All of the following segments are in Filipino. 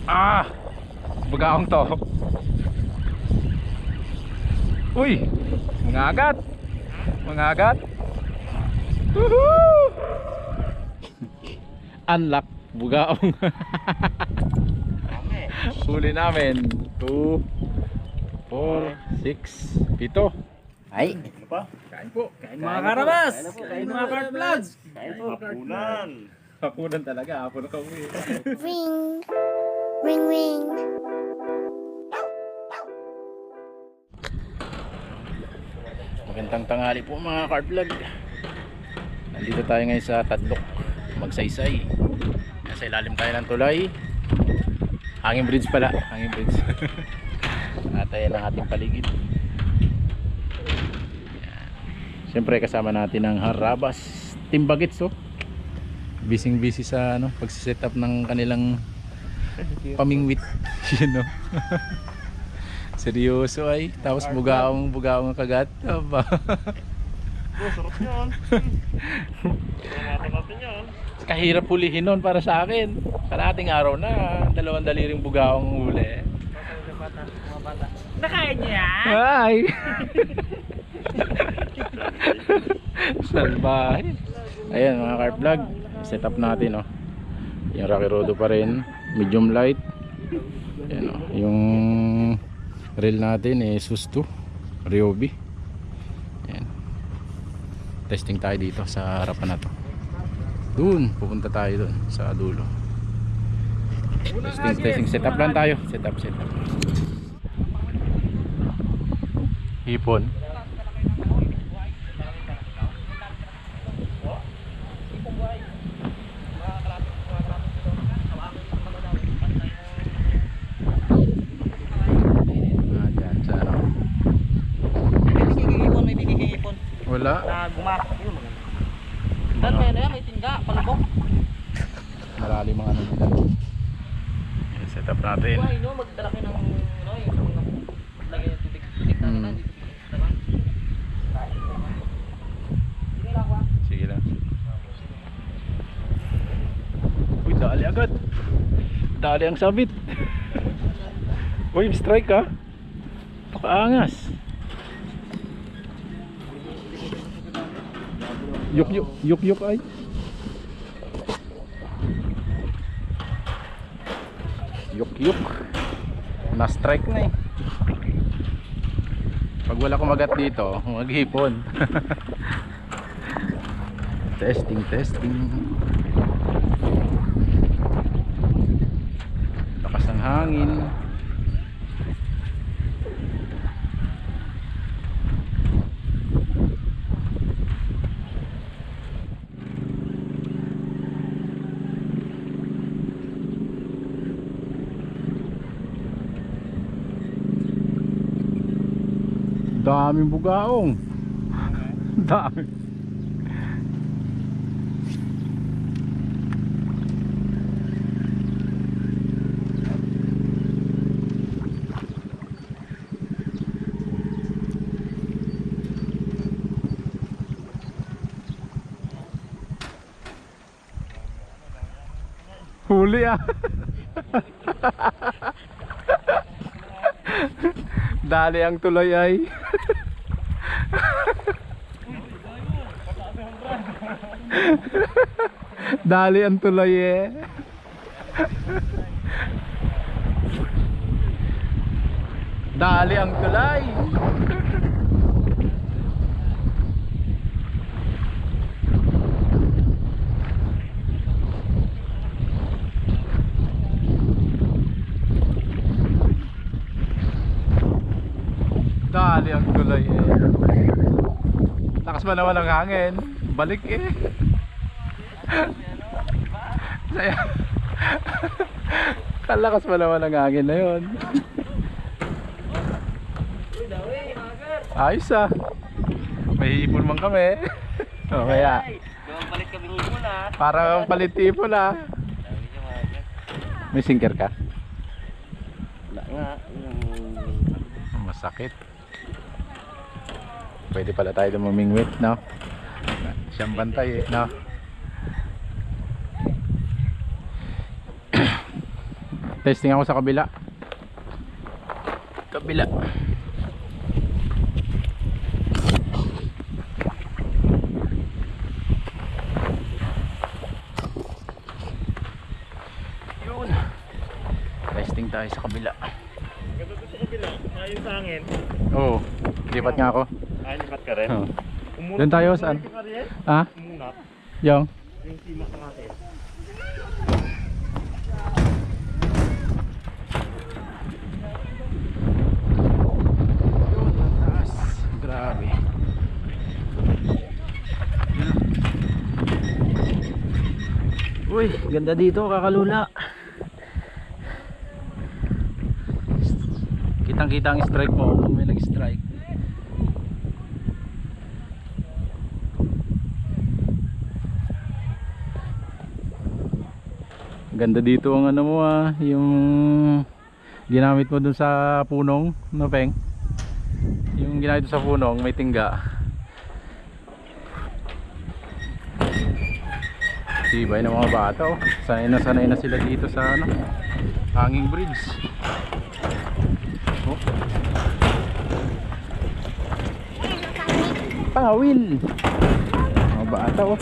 Ah! Bugaong to. Uy! Mga agat! Mga agat! Woohoo! Unlock bugaong. Huli namin 2, 4, 6, 7. Ay, Kain po. Kain mga karabas! Kain mga cart vlogs! kain po. Hapunan. Hapunan talaga. Hapon na kami. Ring, ring, ring. Magandang tanghali po mga cart vlog. Nandito tayo ngayon sa Tadlok, Magsaysay. Nasa ilalim tayo ng tulay. Hanging bridge pala, hanging bridge. Natayan ang ating paligid. Siyempre kasama natin ang Harabas Team Bagets, oh. Busy sa pagsiset up ng kanilang pamingwit. You know. Seryoso ay. Tapos bugaong kagat. Aba. Sarap yan. Sarap natin yan. Kahirap hulihin nun para sa akin. Kalating araw na, 2 daliring bugaong huli. Nakain niyo yan? Ay! Salbahe. Ayan mga cart vlog, set up natin, oh. Yung Rocky Rodo pa rin, medium light. Ayan, oh. Yung reel natin Susto Ryobi. Ayan. Testing tayo dito sa harapan na to. Doon, pupunta tayo doon sa dulo. Testing, set up lang tayo. Set up. Hipon. May bibigay ipon. Wala. Na gumak. Yun maganda. Dan may tingga, palubok. Malalim mga ano nila. Ayan, set up natin. Buhay no, magdala kayo ng yung lagay ng tubig na dito. Sige lang. Uy, dali agad. Dali ang sabit. Uy, strike ha. Pakaangas. Yuk ay. Yuk. Na-strike na eh. Pag wala kumagat dito, maghipon. Testing. Lakas ng hangin. Daming bugaong. Dami. Huli ah. Dali ang tuloy ay. Dali ang tuloy eh. Dali ang tulay. Dali ang tulay eh. Lakas ba naman ang hangin? Balik eh. Saya. Kalakas pa naman ang hangin na yun. Ayos ah. May ipon man kami. O kaya Balik kami ipon ah. para palit ipon ah. May sinker ka? Wala nga. Masakit. Pwede pala tayo lumamingwit, no? Siyang bantay eh, no? Testing ako sa kabila. Kabila. Yun. Testing tayo sa kabila. Ganda doon sa kabila. Ayun sa hangin. Oo. Lipat nga ako. Lipat ka rin. Oo. Umunat Doon tayo saan? ka rin. Ha? Umunat. Yung? Yung simak ng atin. Yun, ang taas. Grabe. Uy, ganda dito, kakalula. Kitang-kita ang strike mo kung may nag-strike. Ganda dito ang ano mo yung ginamit mo dun sa punong, no Peng? Yung ginamit mo sa punong, may tingga. Tibay ng mga bata oh. Sanay na sila dito sa ano, hanging bridge. Oh. Pangawil. Mga bata oh.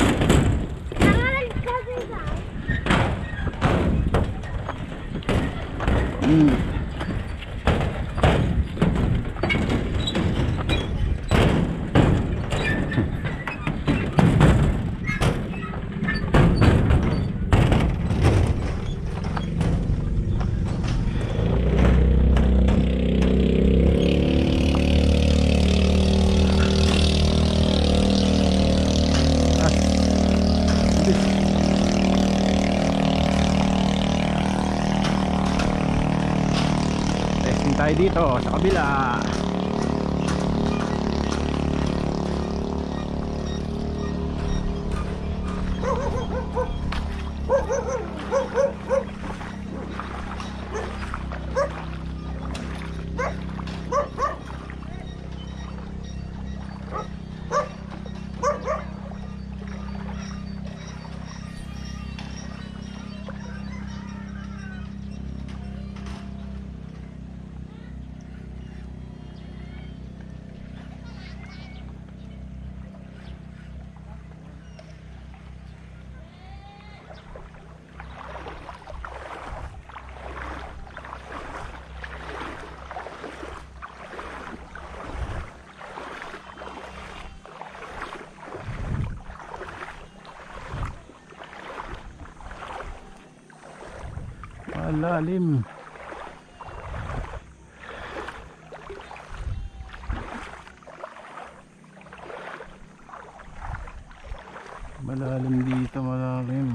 Testing tayo dito sa kabila. Malalim. Malalim dito, malalim.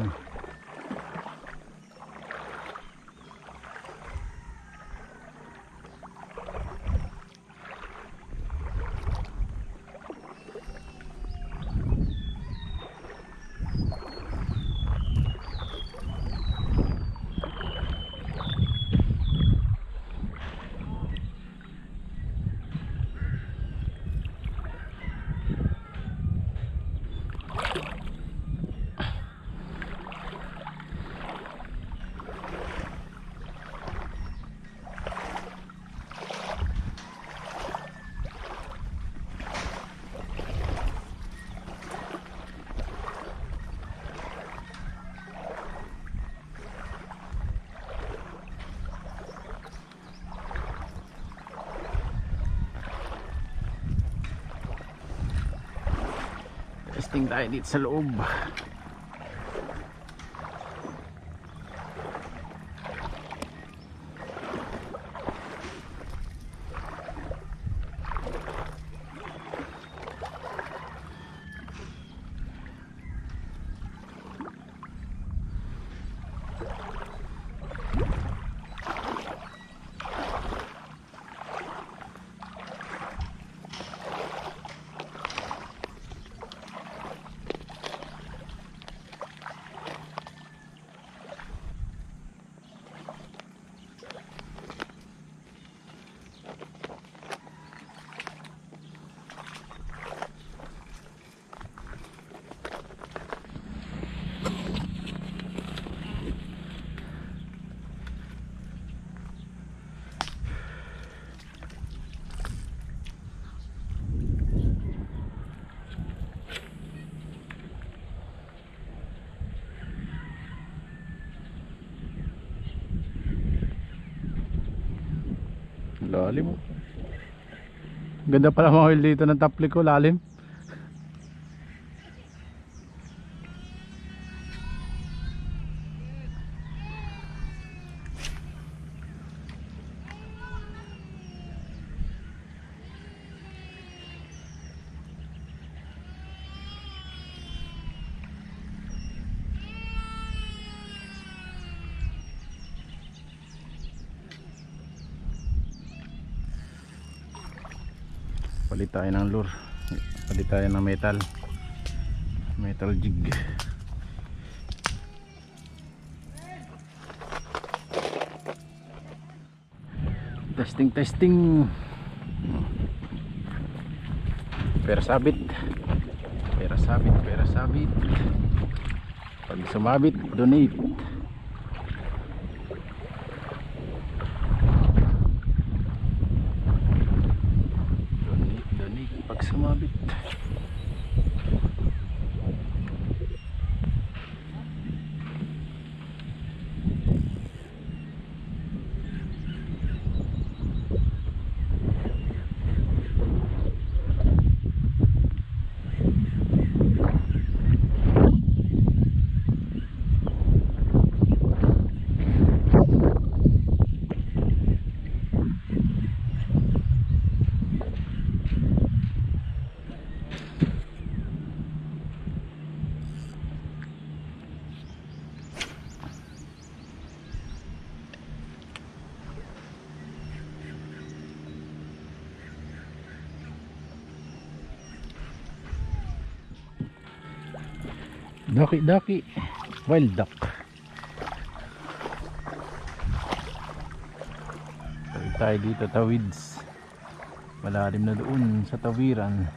Testing tayo dito sa loob. Lalim. Ganda pala mga oil dito ng tapli ko, lalim. Palit tayo ng lure, palit tayo ng metal jig. Testing pera sabit pag sumabit donate. Pag sumabit daki wild duck. Tayo dito tawids, malalim na doon sa tawiran.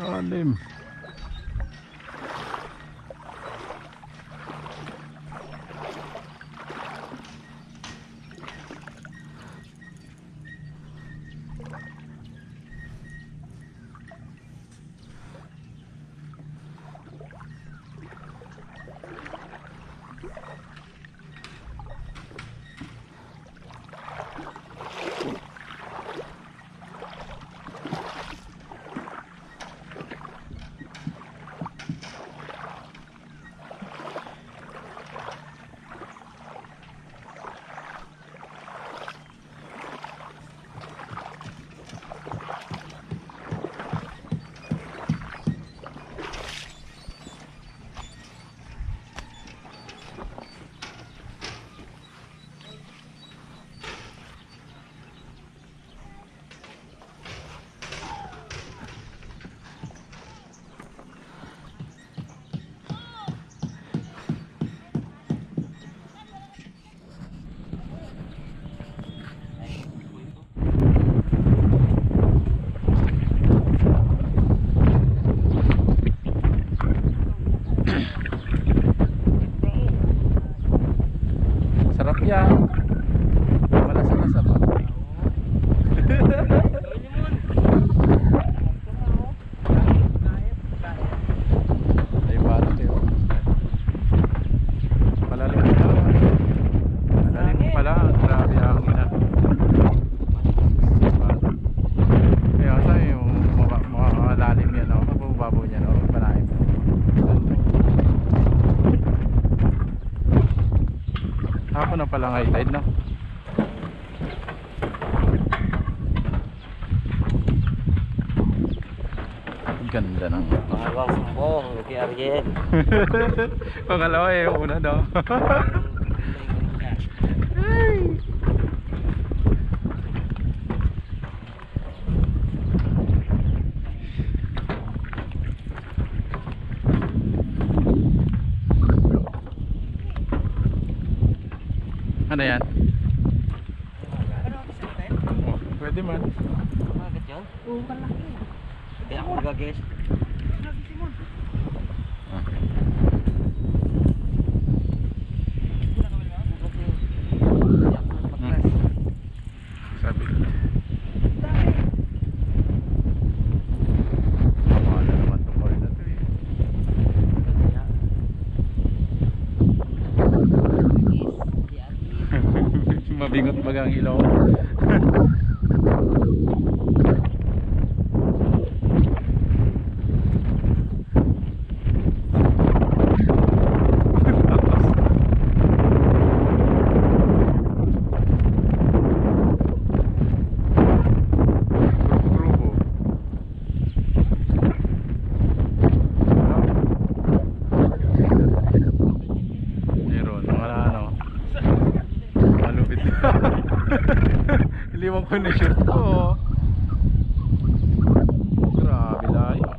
Lalim. Sarap yan. Malasa-lasa ba? Ay, balat eh. Palalim pala. Palalim pala. Grabe ang ina. Kaya sa'yo yung makakalalim yan. Mababaw niya. Malalim. Hapon na pala high tide, no? Ganda ng Pangalawang sumbong, Lucky Ariel. pangalawa eh, una daw. Ano yan? Oh, pwede man. Agad yun? Oo, kalaki. Kaya ako nag-guess. Sabi. Wala naman itong call na to eh. Mabingot bagang ilaw. Grupo. Meron, wala ano. Malupit. Iliwan ko na shoot ko. Grabe layo.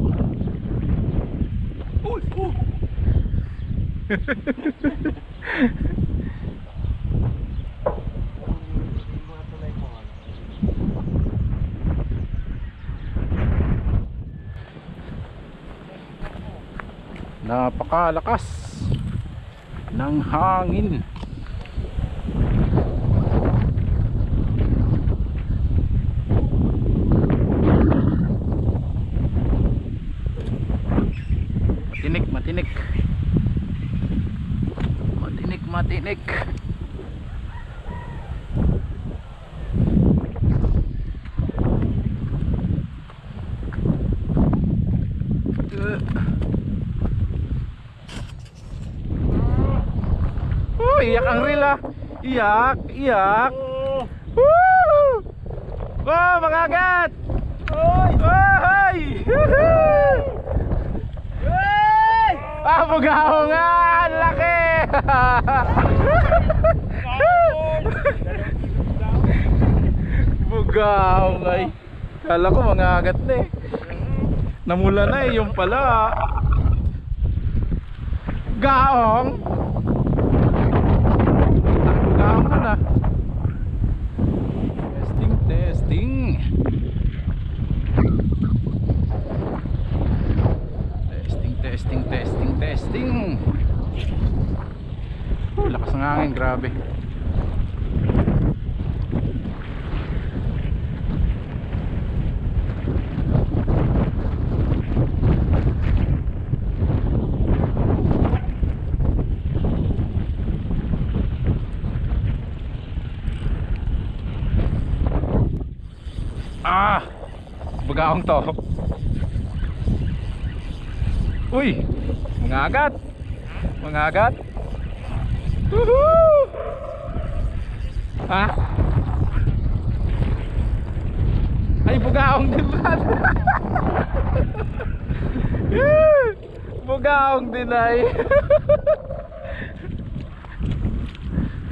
Napakalakas ng hangin. Matinik, matinik. Matinik, matinik. Oh, iyak ang reel ah. Iyak, iyak. Woo! Oh, mangagat. Oy! Oy! Ah, bugaw nga! Ang laki! Bugaw nga eh. Kala ko mangagat na eh. Namula na eh, yung pala. Gaong! Gaong na na. Testing, testing. Testing, testing, testing. Lakas ng hangin, grabe. Ah! Bugaong to. Uy! Mangagat! Mangagat! Woohoo! Ha? Ay, bugaong din ba? Bugaong din ay.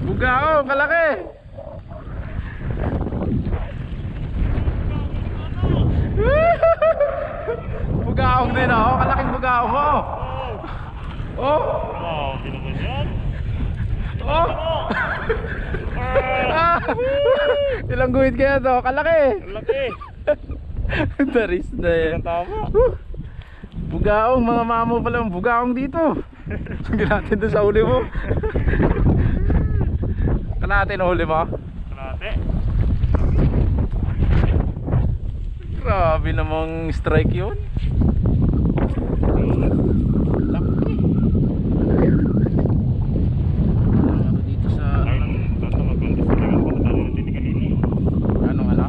Bugaong, kalaki! Bugaong din ako, kalaking bugaong mo. Oh! Wow, hindi naman yan. Oh! Ah! Ilang guhit kaya to? Kalaki! Laki. Daris na yan. Ang tama. Bugaong, mga mamo pala ang bugaong dito. Sige natin doon sa uli mo. Kanatin ang uli mo. Kalate. Grabe namang strike yun. Laki. Ano dito sa Ay, tato mag-contest talaga ako. Talo ng tinig kanini. anong ano?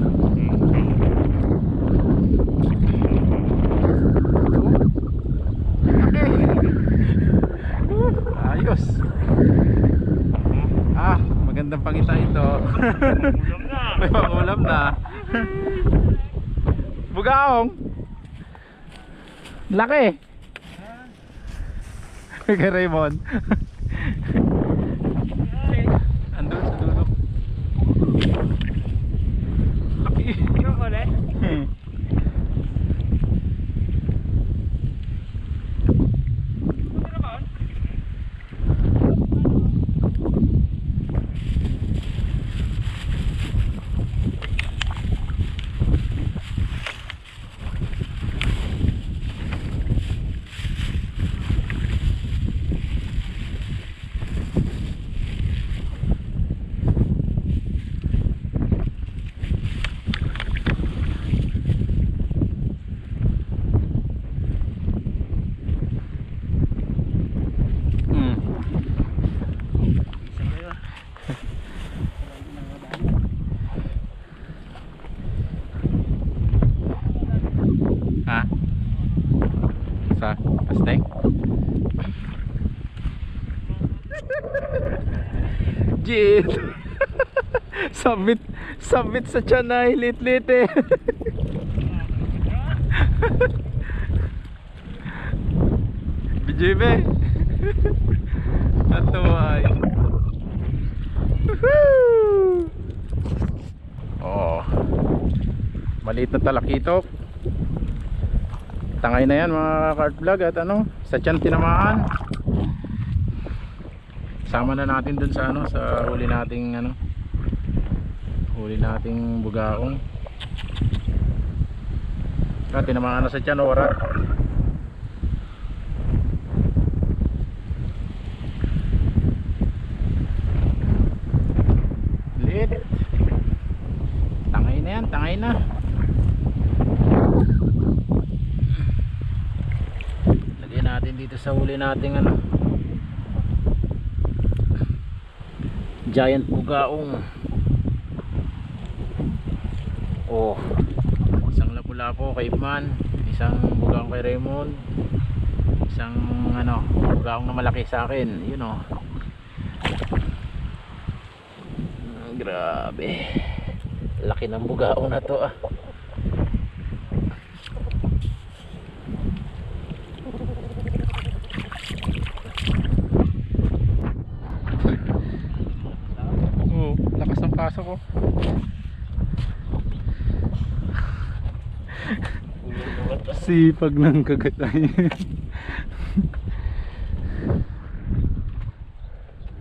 Ayos. Ah, magandang pangita ito. Ulam na. May pangulam na. Bugaong. Laki. Kay Raymond. Andun sa dulo. Laki. Yung ulit. Legit. Sabit sa tiyan na lit-lit eh. BJB. Natuway. Woohoo! Oh. Maliit na talakitok. Tangay na yan mga cart vlog at ano, sa tiyan tinamaan. Sama na natin dun sa ano, sa huli nating ano, huli nating bugaong. Tinamaan na sa tiyan, ora. Lit. Tangay na yan, tangay na. Lagyan natin dito sa huli nating ano, giant bugaong. Oh, isang lapu-lapo kay Man, isang bugaong kay Raymond, isang ano, bugaong na malaki sa akin. Yun oh. Grabe. Laki ng bugaong na to ah. Oh, lakas ng pasok ko. Sipag ng kagatay.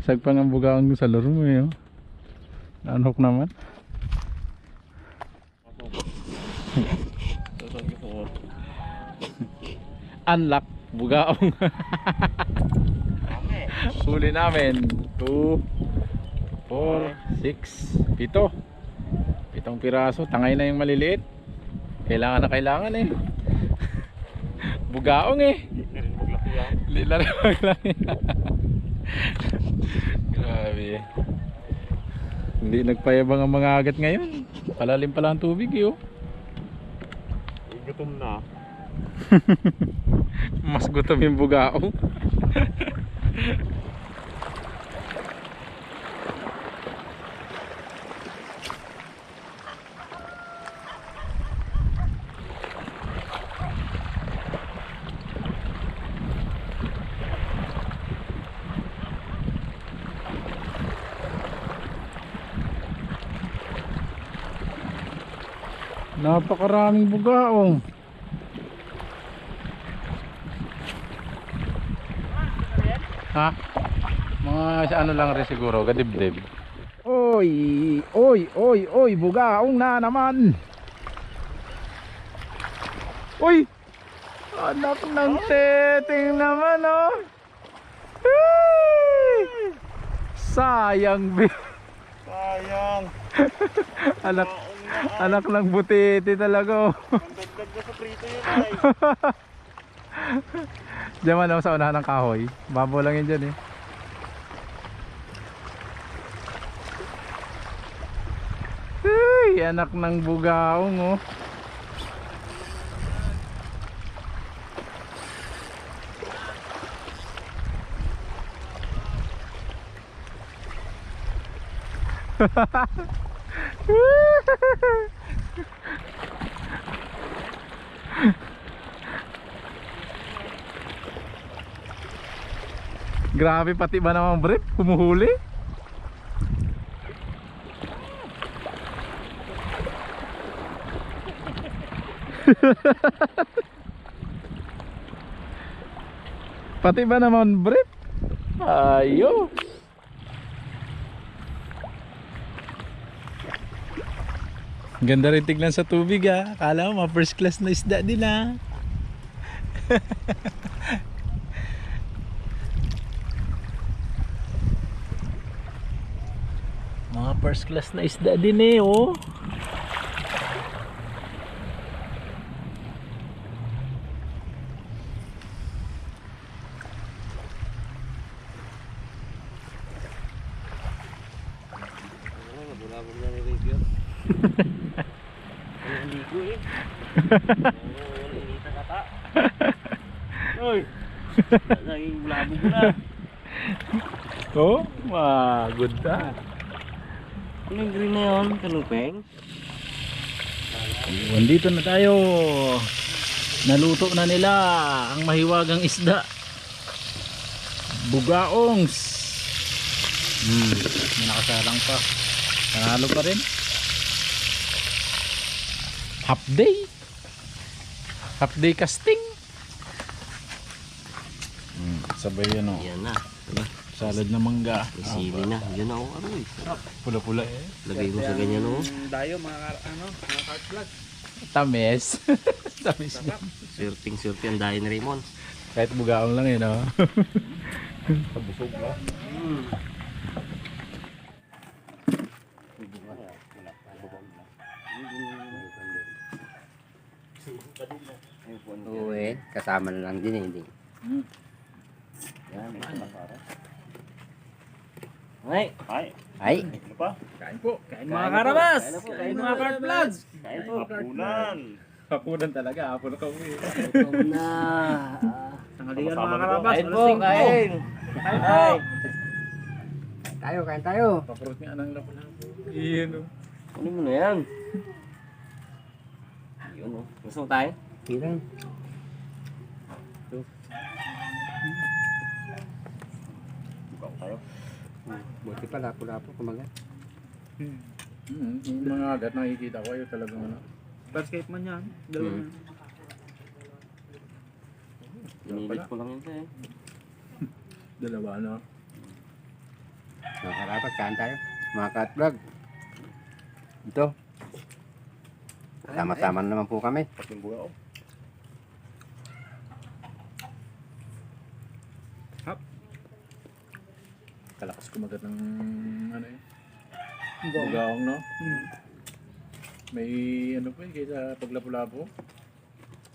Sagpang ang bugaong sa laro mo eh. Nanok naman. Unlock bugaong. Huli namin 2, 4, 6, 7. 7 piraso. Tangay na yung maliliit. Kailangan na kailangan eh. Bugaong eh. Lila rin maglaki. Grabe. Hindi nagpayabang ang mga agat ngayon. Palalim pala ang tubig eh oh. Gutom na. Mas gutom yung bugaong. Napakaraming bugaong. Ha? Mga sa ano lang rin siguro, gadibdib. Oy, oy, oy, oy, bugaong na naman. Oy! Anak ng teting naman oh. Hey! Sayang Sayang. anak ng butiti talaga oh. Ang dagdag na sa prito yun ay. Diyan man ako sa unahan ng kahoy. Babo lang yun dyan eh. Hey, anak ng bugaong oh. Grabe, pati ba namang brief humuhuli? Pati ba naman brief? Ayo. Ganda rin tignan sa tubig ah. Akala mo first class na isda din ah. Mga first class na isda din eh oh. Bulabog na ni Review. Ang ligo eh. Oo, inita kata. Oy! Naging bulabog na. Oh, good na. Ano yung green na yun? Kanupeng? Nandito na tayo. Naluto na nila ang mahiwagang isda. Bugaongs. May nakasalang pa. Panalo pa rin. Half day. Half day casting. Sabay yan o. Yan na. Diba? Salad na mangga. May sili na. Yun na. Aroy. Pula-pula eh. Lagay mo sa ganyan o. Dayo mga cart vlog. Tamis. Tamis na. Surfing ang dayo ni Raymond. Kahit bugaong lang eh no. Busog na. Oo eh, kasama na lang din eh. Hindi. Ay. Ay, Ay, ano pa? Kain po. Kain mga karabas. Kain mga cart vlogs. Kain po. Hapunan. Hapunan talaga. Hapon ka uwi. Ikaw na. Tanghalian mga karabas. Kain po. Kain. Kain po. kain tayo. Paprot nga ng lapu-lapu. Iyan o. Ano mo na yan? Yun o. Gusto mo tayo? Hirang. Bukaw tayo. Buti pa, lapo-lapo, kumagat. Yung mga agat nakikita ko ayun talagang ano. Basket man yan. Dalawa na. Pinilit ko lang yun eh. Dalawa no. Mga karapat, kain tayo. Mga cat-vlog. Ito. Sama-sama na naman po kami. Pating bukaw. Kalakas kumagat ng ano eh. Bugaong no. May ano pa eh kaysa paglapu-lapo.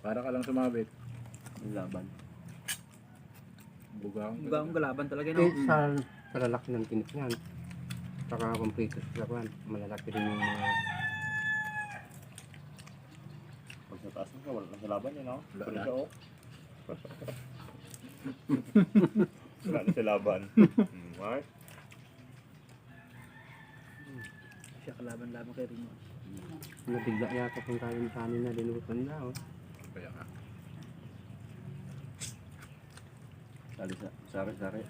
Para ka lang sumabit. Yung laban. Bugaong. Bugaong galaban talaga Eh, sa lalaki ng tinik niyan. Saka kumplito sa laban. Malalaki rin yung mga... Pag sa taas ka, wala na sa laban yun, no? Wala Wala na. siya, oh. Wala na sa laban. Right? Siya kalaban-laban kay Rino. Nabigla yata kung tayo ng kanin na linutan na. Oh. Kaya nga. Sari-sari.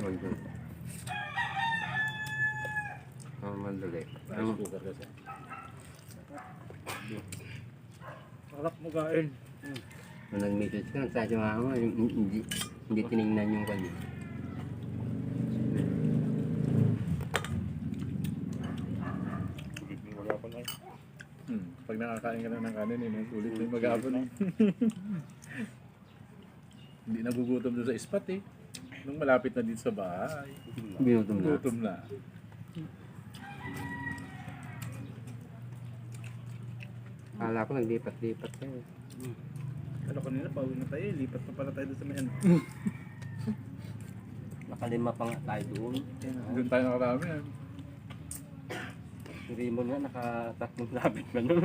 Roy. Madali. Rice cooker kasi. Sarap mo kain. Nung nag-message ka, nagsabi nga ako, hindi tinignan yung kanil. Tubig ng magapan ay. Pag nakakain ka na ng kanin eh, sulit na yung mag-aapon eh. Hindi nagugutom doon sa spot eh. Nung malapit na dito sa bahay. Binutom na. Gutom na. Kala ko naglipat-lipat kayo. Ano kanina, pauwi na tayo. Lipat pa pala tayo doon sa may ano. Nakalima pa nga tayo doon. Doon tayo nakarami yan. Si Raymond nga nakatatlong labit na nun.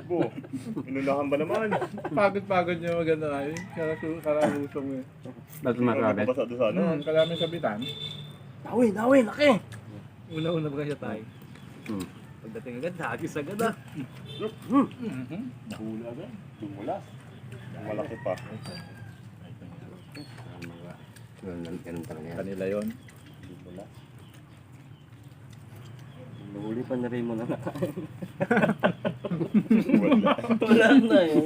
Bo, inunahan ba naman? Pagod-pagod niya maganda na eh. Karalusong eh. Ba't masabi? Basa doon sa ano? Kalami sabitan. Dawin, laki! Una-una ba kaya tayo? Pagdating agad, hagis agad ah. Nahula agad. Dumulas. Malaki pa. Ganun talaga yan. Kanila yon. Dumulas. Nahuli pa na Raymond na nakain. Wala. Wala na eh.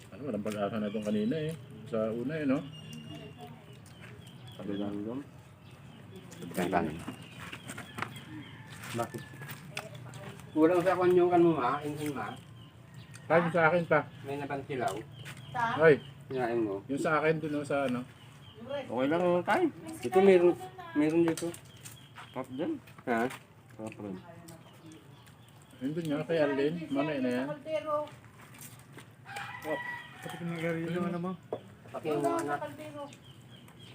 Ano, walang pag-asa na itong kanina eh. Sa una eh no. Sabi lang doon. Gantan. Bakit? Kulang sa kanyang kanuma, ingin ma. Kain sa akin pa. May nabantilaw. Ay, Kinain mo. yung sa akin dun no, sa ano. Okay lang yung tayo. Ito meron dito. Pop dyan. Ha? Pop rin. Yun dun nga kay Arlene. Mamaya na yan. Pati pinagari yun naman mo. Paki mo anak.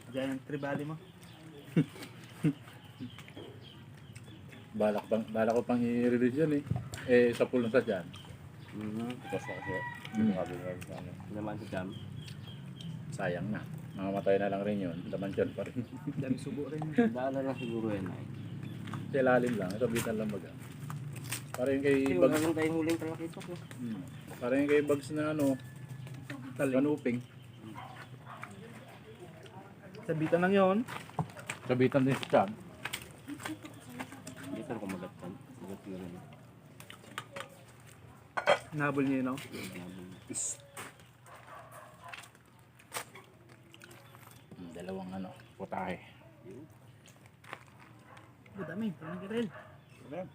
Diyan ang tribali mo. Balak ko pang i-release yan eh. Eh, sa pool na sa dyan. Tapos na kasi. Sabi nga sa ano. Naman sa jam. Sayang na. Mamamatay na lang rin yun. Laman dyan pa rin. Dami subo rin. Daalan lang siguro yan ay. Sa ilalim lang. Ito bitan lang baga. Para yung kay Kasi wala Bugs. lang tayong huling talakitok. No? Para yung kay Bugs na ano. Kanuping. Sabitan lang yun. Sabitan din sa tiyan. Dito ako magatan. Magat ko rin. Nahabol niya yun, no? Dalawang ano. Putahe. Dami. Parang girel. Ano?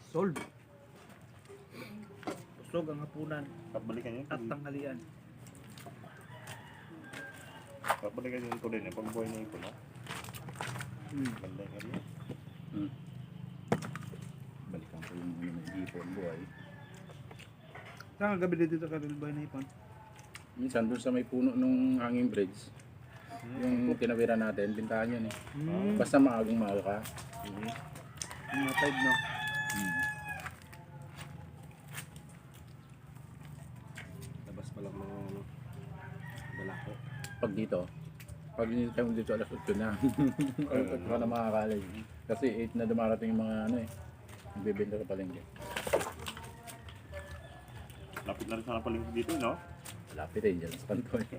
Solve. Busog ang hapunan Kapbalikan yun. at tanghalian. Kapbalikan yun tuloy na pagbuhay na ito, no? Ganda yung area. Balikan ko yung ipon buhay. Saan ang gabi dito sa Karilbay na ipon? Minsan doon sa may puno nung hanging bridge. Yung tinawiran natin, bintahan yun eh. Basta maagang maaga ka. Mga tide, no? Labas pa lang mga ano. Balako. Pag dito, pag hindi tayo dito alas 8 na. Alas 8 ka na makakalay. Kasi 8 na dumarating yung mga ano eh. Nagbibenta sa palengke. Lapit na rin sana palingki dito, no? Lapit eh, dyan sa kanto eh.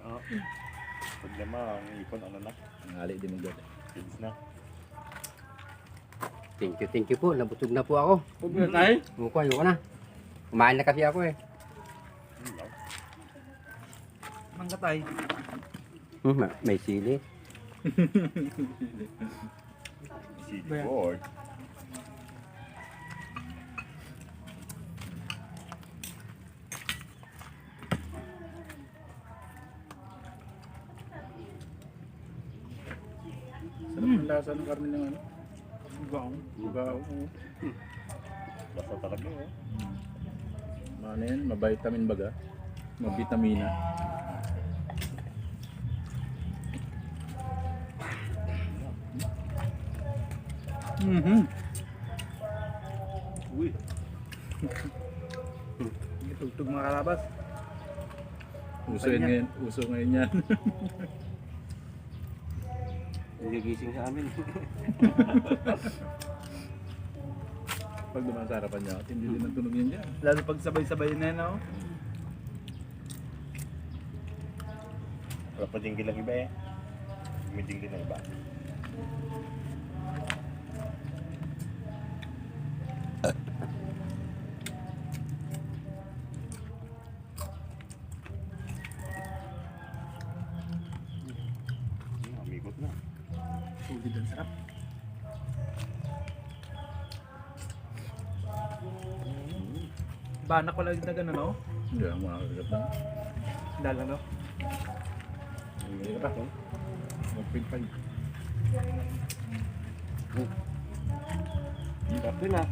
Pag naman, ang ipon, ano na? Ang ali din magdala. Kids na. Thank you po. Nabutog na po ako. Huwag na tayo. Ayoko, ayoko na. Kumain na kasi ako eh. Manggatay. May sili. CD Bayan. board. Sarap ang lasa ng karne ng ano. Gawang. Bugao. Basta talaga, oh. Ano yan, mavitamin baga. Mabitamina. Uy. Tugtog mga kalabas. Uso yun ngayon, uso ngayon yan. Nagigising sa amin. Pag dumaan sa harapan niya, hindi din ang tunog yun dyan. Lalo pag sabay-sabay na yun, no? Wala pa dinggil ang iba eh. May dinggil ang iba. Amikot na. Sulit ang sarap. Banak ko lang na gano'n, no? Hindi ang makakagat lang. Dala, no? Hindi ka pa. 1.5. Sarap din ah.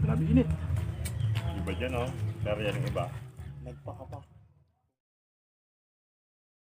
Grabe init. Iba dyan, oh. Pero yan ang iba. Nagpaka pa.